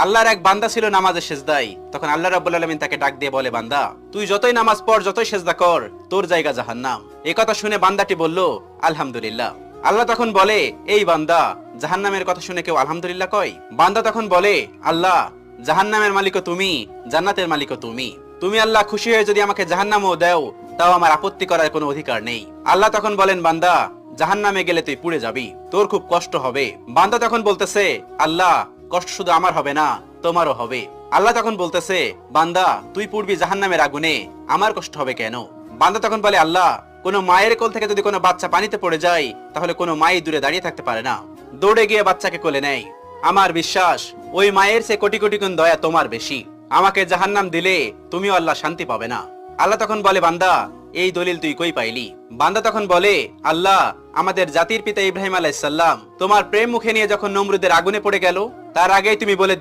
আল্লাহর এক বান্দা ছিল নামাজে সেজদায়। তখন আল্লাহ রাব্বুল আলামিন তাকে ডাক দিয়ে বলে, বান্দা তুই যতই নামাজ পড়, যতই সেজদা কর, তোর জায়গা জাহান্নাম। এই কথা শুনে বান্দাটি বলল, আলহামদুলিল্লাহ। আল্লাহ তখন বলে, এই বান্দা, জাহান্নামের কথা শুনে কেউ আলহামদুলিল্লাহ কয়? বান্দা তখন বলে, আল্লাহ, জাহান্নামের মালিকও তুমি, জান্নাতের মালিকও তুমি। তুমি আল্লাহ খুশি হয়ে যদি আমাকে জাহান্নামও দাও, তাও আমার আপত্তি করার কোনো অধিকার নেই। আল্লাহ তখন বলেন, বান্দা, জাহান্নামে গেলে তুই পুড়ে যাবি, তোর খুব কষ্ট হবে। বান্দা তখন বলতেছে, আল্লাহ, কষ্ট শুধু আমার হবে না, তোমারও হবে। আল্লাহ তখন বলতেছে, বান্দা, তুই পুড়বি জাহান্নামের আগুনে, আমার কষ্ট হবে কেন? বান্দা তখন বলে, আল্লাহ, কোনো মায়ের কোল থেকে যদি কোনো বাচ্চা পানিতে পড়ে যায়, তাহলে কোনো মাই দূরে দাঁড়িয়ে থাকতে পারে না, দৌড়ে গিয়ে বাচ্চাকে কোলে নেয়। আমার বিশ্বাস, ওই মায়ের সে কোটি কোটি গুণ দয়া তোমার বেশি। আমাকে জাহান্নাম দিলে তুমিও আল্লাহ শান্তি পাবে না। আল্লাহ তখন বলে, বান্দা, এই দলিল তুই কই পাইলি? বান্দা তখন বলে, আল্লাহ, আমাদের জাতির পিতা ইব্রাহিম আলাইহিস সালাম তোমার প্রেম মুখে নিয়ে যখন নমরুদের আগুনে পড়ে গেল, তার আগেই তুমি বলে